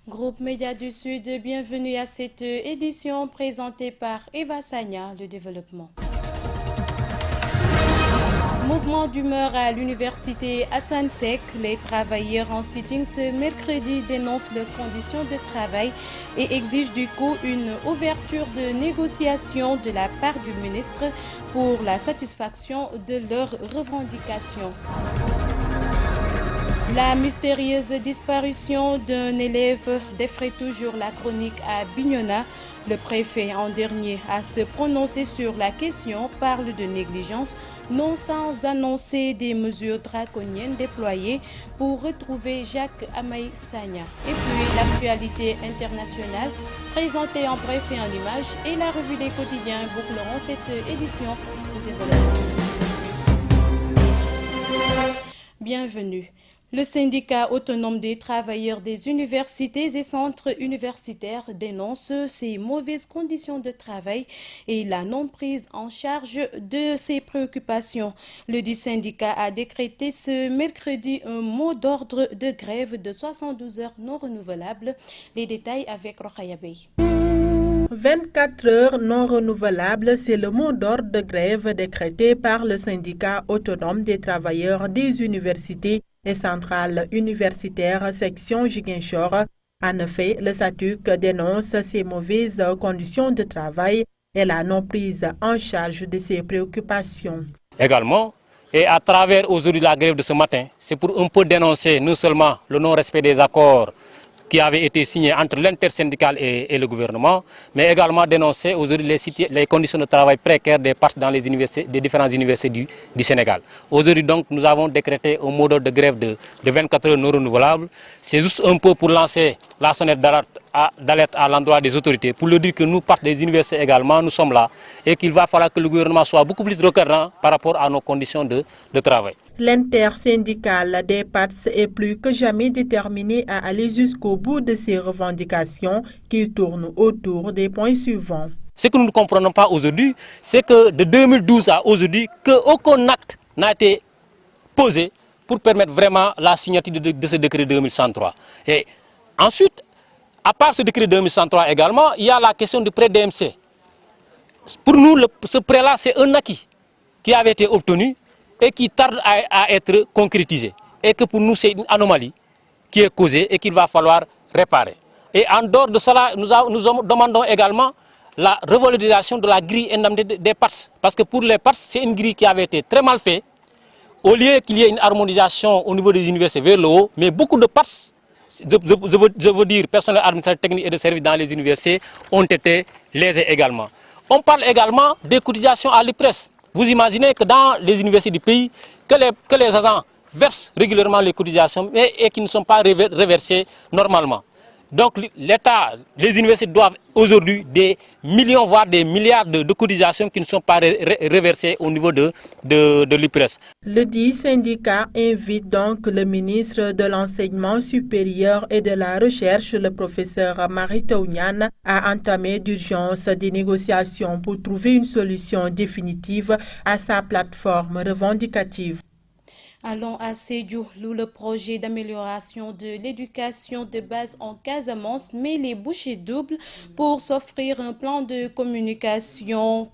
Groupe Média du Sud, bienvenue à cette édition présentée par Eva Sagna, le développement. Mouvement d'humeur à l'université Hassan Sek. Les travailleurs en sitting ce mercredi dénoncent leurs conditions de travail et exigent du coup une ouverture de négociation de la part du ministre pour la satisfaction de leurs revendications. La mystérieuse disparition d'un élève défraie toujours la chronique à Bignona. Le préfet en dernier à se prononcer sur la question parle de négligence, non sans annoncer des mesures draconiennes déployées pour retrouver Jacques Amaï Sagna. Et puis l'actualité internationale présentée en bref et en images et la revue des quotidiens boucleront cette édition de développement. Bienvenue. Le syndicat autonome des travailleurs des universités et centres universitaires dénonce ces mauvaises conditions de travail et la non-prise en charge de ses préoccupations. Le dit syndicat a décrété ce mercredi un mot d'ordre de grève de 72 heures non renouvelables. Les détails avec Rokhaya Bey. 24 heures non renouvelables, c'est le mot d'ordre de grève décrété par le syndicat autonome des travailleurs des universités et centrales universitaires section Ziguinchor. En effet, le SATUC dénonce ces mauvaises conditions de travail et la non-prise en charge de ses préoccupations. Également, et à travers aujourd'hui la grève de ce matin, c'est pour un peu dénoncer non seulement le non-respect des accords qui avaient été signés entre l'intersyndicale et le gouvernement, mais également dénoncer aujourd'hui les conditions de travail précaires des parts dans les différentes universités du Sénégal. Aujourd'hui donc nous avons décrété un mot d'ordre de grève de 24 heures non renouvelables. C'est juste un peu pour lancer la sonnette d'alerte à l'endroit des autorités, pour leur dire que nous, parts des universités également, nous sommes là et qu'il va falloir que le gouvernement soit beaucoup plus requérant par rapport à nos conditions de travail. L'intersyndicale des PATS est plus que jamais déterminée à aller jusqu'au bout de ses revendications qui tournent autour des points suivants. Ce que nous ne comprenons pas aujourd'hui, c'est que de 2012 à aujourd'hui, qu'aucun acte n'a été posé pour permettre vraiment la signature de ce décret 2103. Et ensuite, à part ce décret 2103 également, il y a la question du prêt DMC. Pour nous, ce prêt-là, c'est un acquis qui avait été obtenu et qui tarde à être concrétisé. Et que pour nous, c'est une anomalie qui est causée et qu'il va falloir réparer. Et en dehors de cela, nous demandons également la revalorisation de la grille indemnité des PATS. Parce que pour les PATS, c'est une grille qui avait été très mal faite. Au lieu qu'il y ait une harmonisation au niveau des universités vers le haut, mais beaucoup de PATS, je veux dire personnel administratif, technique et de service dans les universités, ont été lésés également. On parle également des cotisations à l'IPRES. Vous imaginez que dans les universités du pays, que les agents versent régulièrement les cotisations et qui ne sont pas reversées normalement. Donc l'État, les universités doivent aujourd'hui des millions, voire des milliards de cotisations qui ne sont pas reversées au niveau de l'IPRES. Le dit syndicat invite donc le ministre de l'Enseignement supérieur et de la Recherche, le professeur Mary Teuw Niane, à entamer d'urgence des négociations pour trouver une solution définitive à sa plateforme revendicative. Allons à Sédhiou, où le projet d'amélioration de l'éducation de base en Casamance met les bouchées doubles pour s'offrir un plan de communication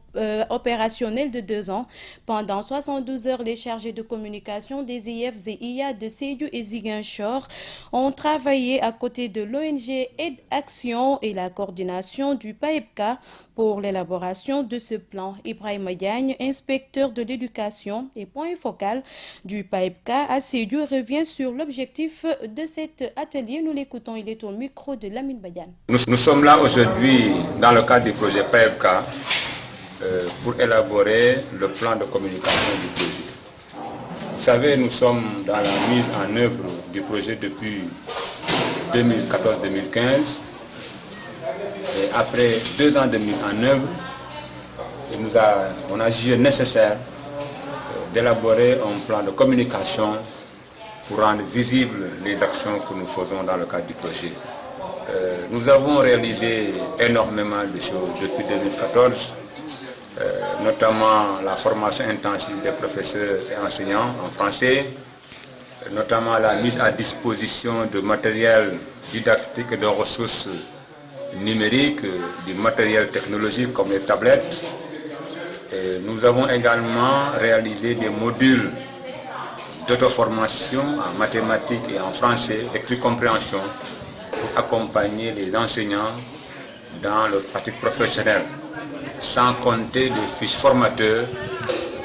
opérationnel de 2 ans. Pendant 72 heures, les chargés de communication des IF et IA de Sédhiou et Ziguinchor ont travaillé à côté de l'ONG Aide Action et la coordination du PAEPCA pour l'élaboration de ce plan. Ibrahima Diagne, inspecteur de l'éducation et point focal du PAEPCA à Sédhiou, revient sur l'objectif de cet atelier. Nous l'écoutons, il est au micro de Lamine Badiane. Nous sommes là aujourd'hui dans le cadre du projet PAEPCA pour élaborer le plan de communication du projet. Vous savez, nous sommes dans la mise en œuvre du projet depuis 2014-2015 et après 2 ans de mise en œuvre, on a jugé nécessaire d'élaborer un plan de communication pour rendre visibles les actions que nous faisons dans le cadre du projet. Nous avons réalisé énormément de choses depuis 2014, notamment la formation intensive des professeurs et enseignants en français, notamment la mise à disposition de matériel didactique et de ressources numériques, du matériel technologique comme les tablettes. Et nous avons également réalisé des modules d'auto-formation en mathématiques et en français, lecture compréhension, pour accompagner les enseignants dans leur pratique professionnelle, sans compter les fiches formateurs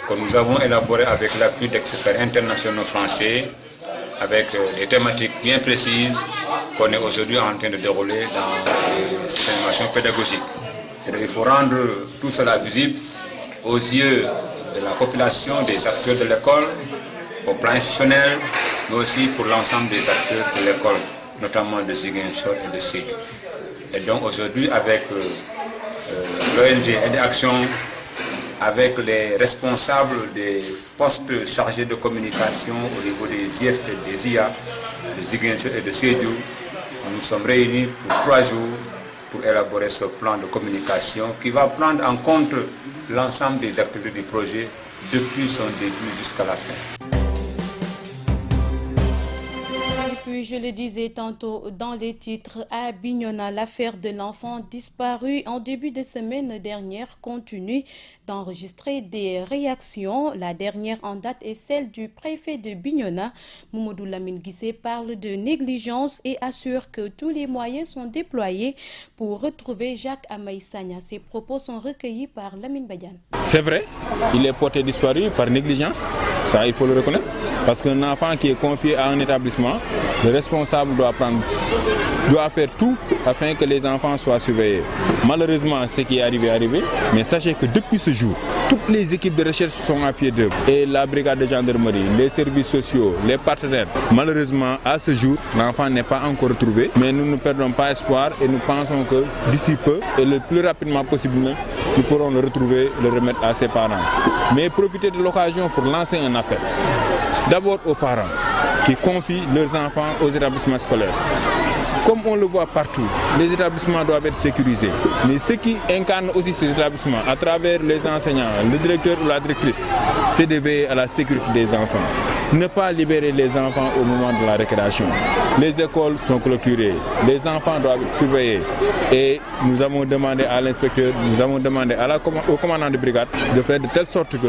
que nous avons élaborées avec l'appui d'experts internationaux français, avec des thématiques bien précises qu'on est aujourd'hui en train de dérouler dans les formations pédagogiques. Et donc, il faut rendre tout cela visible aux yeux de la population, des acteurs de l'école, au plan institutionnel, mais aussi pour l'ensemble des acteurs de l'école, notamment de Ziguinchor et de Sédhiou. Et donc aujourd'hui, avec l'ONG Aide et Action, avec les responsables des postes chargés de communication au niveau des IF et des IA, de Ziguinchor et de Sédhiou, nous sommes réunis pour 3 jours pour élaborer ce plan de communication qui va prendre en compte l'ensemble des activités du projet depuis son début jusqu'à la fin. Puis, je le disais tantôt dans les titres, à Bignona, l'affaire de l'enfant disparu en début de semaine dernière continue d'enregistrer des réactions. La dernière en date est celle du préfet de Bignona. Mamadou Lamine Guissé parle de négligence et assure que tous les moyens sont déployés pour retrouver Jacques Amaï Sagna. Ses propos sont recueillis par Lamine Badiane. C'est vrai, il est porté disparu par négligence, ça il faut le reconnaître, parce qu'un enfant qui est confié à un établissement, le responsable doit faire tout afin que les enfants soient surveillés. Malheureusement, ce qui est arrivé est arrivé, mais sachez que depuis ce jour, toutes les équipes de recherche sont à pied d'œuvre. Et la brigade de gendarmerie, les services sociaux, les partenaires. Malheureusement, à ce jour, l'enfant n'est pas encore retrouvé, mais nous ne perdons pas espoir et nous pensons que d'ici peu, et le plus rapidement possible, nous pourrons le retrouver, le remettre à ses parents. Mais profitez de l'occasion pour lancer un appel. D'abord aux parents qui confient leurs enfants aux établissements scolaires. Comme on le voit partout, les établissements doivent être sécurisés. Mais ceux qui incarnent aussi ces établissements, à travers les enseignants, le directeur ou la directrice, c'est de veiller à la sécurité des enfants. Ne pas libérer les enfants au moment de la récréation. Les écoles sont clôturées, les enfants doivent être surveillés. Et nous avons demandé à l'inspecteur, nous avons demandé au commandant de brigade de faire de telle sorte que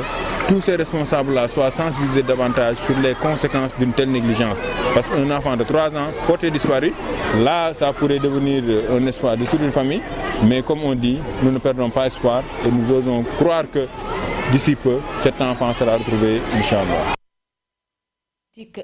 tous ces responsables-là soient sensibilisés davantage sur les conséquences d'une telle négligence. Parce qu'un enfant de 3 ans porté disparu, là ça pourrait devenir un espoir de toute une famille. Mais comme on dit, nous ne perdons pas espoir et nous osons croire que d'ici peu, cet enfant sera retrouvé, Inch'Allah.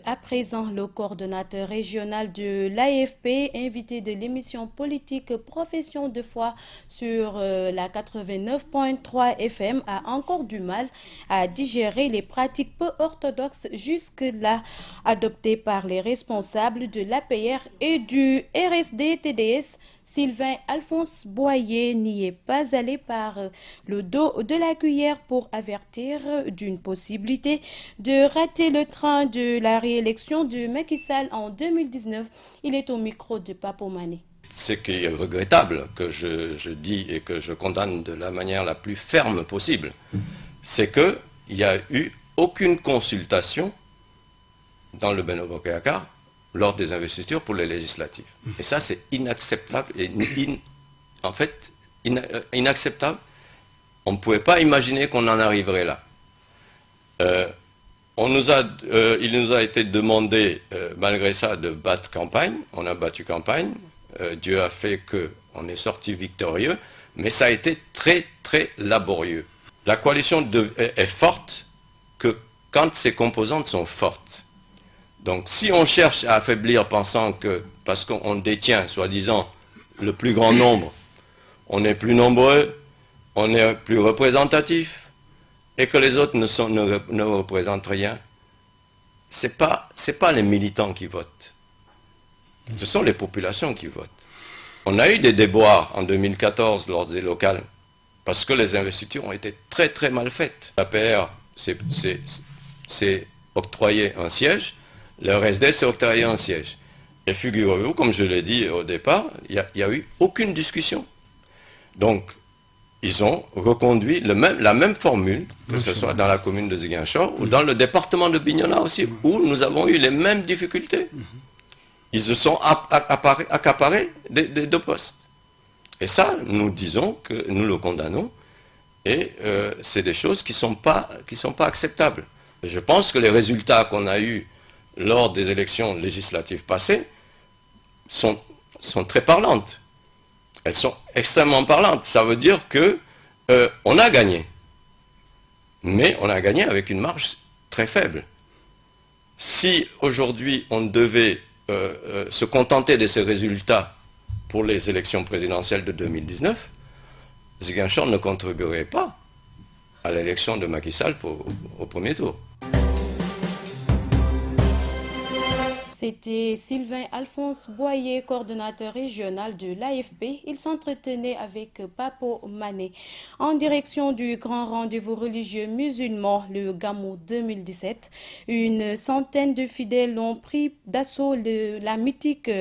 À présent, le coordonnateur régional de l'AFP, invité de l'émission politique Profession de foi sur la 89.3 FM, a encore du mal à digérer les pratiques peu orthodoxes jusque-là adoptées par les responsables de l'APR et du RSD-TDS. Sylvain Alphonse Boyer n'y est pas allé par le dos de la cuillère pour avertir d'une possibilité de rater le train de la réélection de Macky Sall en 2019. Il est au micro de Papo Mané. Ce qui est regrettable, que je dis et que je condamne de la manière la plus ferme possible, c'est qu'il n'y a eu aucune consultation dans le Benno Bokk Yakaar lors des investitures pour les législatives. Et ça, c'est inacceptable. Et en fait, inacceptable. On ne pouvait pas imaginer qu'on en arriverait là. Il nous a été demandé, malgré ça, de battre campagne. On a battu campagne. Dieu a fait qu'on est sorti victorieux. Mais ça a été très, très laborieux. La coalition est forte que quand ses composantes sont fortes. Donc si on cherche à affaiblir pensant que, parce qu'on détient, soi-disant, le plus grand nombre, on est plus nombreux, on est plus représentatif, et que les autres ne représentent rien, ce n'est pas les militants qui votent. Ce sont les populations qui votent. On a eu des déboires en 2014 lors des locales, parce que les investitures ont été très très mal faites. L'APR s'est octroyé un siège, Le RSD s'est octroyé un siège. Et figurez-vous, comme je l'ai dit au départ, il n'y a eu aucune discussion. Donc, ils ont reconduit la même formule, que ce soit dans la commune de Ziguinchor ou dans le département de Bignona aussi, où nous avons eu les mêmes difficultés. Ils se sont accaparés des deux postes. Et ça, nous disons que nous le condamnons, et c'est des choses qui sont pas acceptables. Et je pense que les résultats qu'on a eus lors des élections législatives passées sont très parlantes. Elles sont extrêmement parlantes. Ça veut dire que on a gagné. Mais on a gagné avec une marge très faible. Si aujourd'hui on devait se contenter de ces résultats pour les élections présidentielles de 2019, Ziguinchor ne contribuerait pas à l'élection de Macky Sall au premier tour. C'était Sylvain Alphonse Boyer, coordonnateur régional de l'AFP. Il s'entretenait avec Papo Mané. En direction du grand rendez-vous religieux musulman, le Gamou 2017, une centaine de fidèles ont pris d'assaut la mythique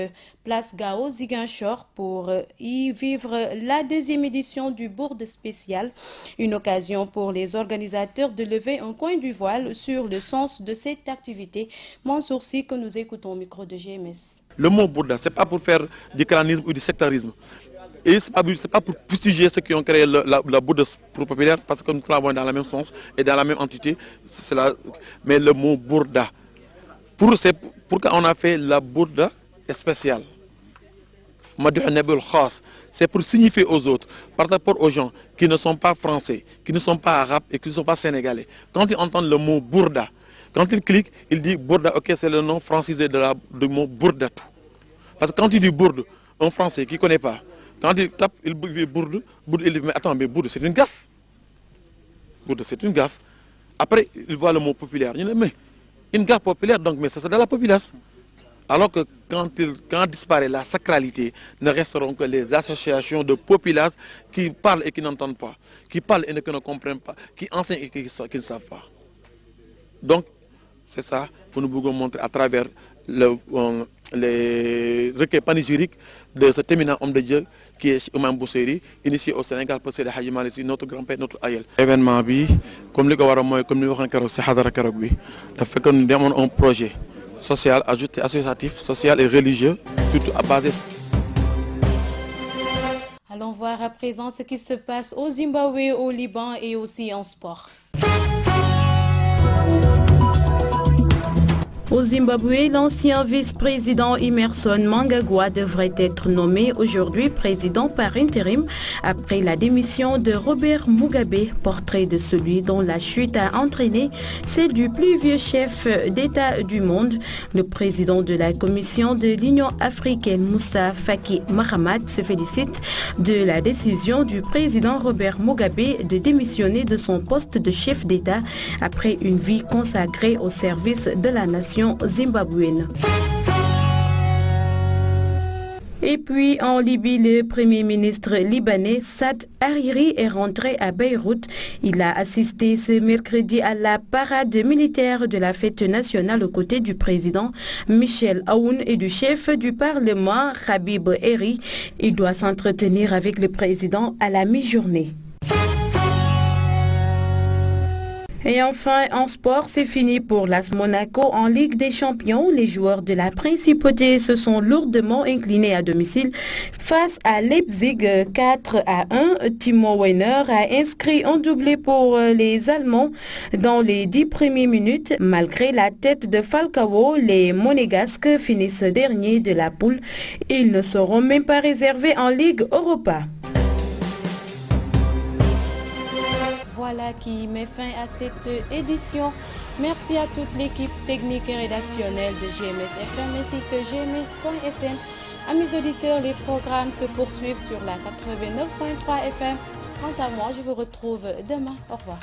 place Gao Ziguinchor pour y vivre la 2e édition du Bourde spécial. Une occasion pour les organisateurs de lever un coin du voile sur le sens de cette activité. Mansour Sy, que nous écoutons au micro de GMS. Le mot Bourda, ce n'est pas pour faire du cranisme ou du sectarisme. Et ce n'est pas pour fustiger ceux qui ont créé la Bourda populaire, parce que nous travaillons dans le même sens et dans la même entité. Mais le mot Bourda, pourquoi on a fait la Bourda spéciale? C'est pour signifier aux autres, par rapport aux gens qui ne sont pas français, qui ne sont pas arabes et qui ne sont pas sénégalais. Quand ils entendent le mot Bourda, quand ils cliquent, ils disent Bourda, ok, c'est le nom francisé du mot Bourdatou. Parce que quand il dit Bourde, un français qui ne connaît pas, quand il tape, il dit Bourde, il dit, mais attends, mais Bourde, c'est une gaffe. Bourde, c'est une gaffe. Après, il voit le mot populaire. Il dit, mais une gaffe populaire, donc, mais ça c'est de la populace. Alors que quand disparaît la sacralité, ne resteront que les associations de populaces qui parlent et qui n'entendent pas, qui parlent et qui ne comprennent pas, qui enseignent et qui ne savent pas. Donc, c'est ça que nous voulons montrer à travers les recueils panégyriques de cet éminent homme de Dieu qui est Oumam Bousseri, initié au Sénégal par Seydi Hadji Malick Sy, notre grand-père, notre aïeul. L'événement, comme nous l'avons dit, c'est Hadara Karagui. Le fait que nous avons un projet social, ajouté associatif, social et religieux, surtout à base. Allons voir à présent ce qui se passe au Zimbabwe, au Liban et aussi en sport. Au Zimbabwe, l'ancien vice-président Emmerson Mnangagwa devrait être nommé aujourd'hui président par intérim après la démission de Robert Mugabe, portrait de celui dont la chute a entraîné celle du plus vieux chef d'État du monde. Le président de la Commission de l'Union africaine, Moussa Faki Mahamat, se félicite de la décision du président Robert Mugabe de démissionner de son poste de chef d'État après une vie consacrée au service de la nation zimbabwéenne. Et puis en Libye, le premier ministre libanais Saad Hariri est rentré à Beyrouth. Il a assisté ce mercredi à la parade militaire de la fête nationale aux côtés du président Michel Aoun et du chef du Parlement Habib Eri. Il doit s'entretenir avec le président à la mi-journée. Et enfin, en sport, c'est fini pour l'AS Monaco en Ligue des Champions. Les joueurs de la Principauté se sont lourdement inclinés à domicile face à Leipzig 4-1. Timo Werner a inscrit un doublé pour les Allemands dans les 10 premières minutes. Malgré la tête de Falcao, les Monégasques finissent derniers de la poule. Ils ne seront même pas réservés en Ligue Europa. Voilà qui met fin à cette édition. Merci à toute l'équipe technique et rédactionnelle de GMS FM ainsi que GMS.sn. Amis auditeurs, les programmes se poursuivent sur la 89.3 FM. Quant à moi, je vous retrouve demain. Au revoir.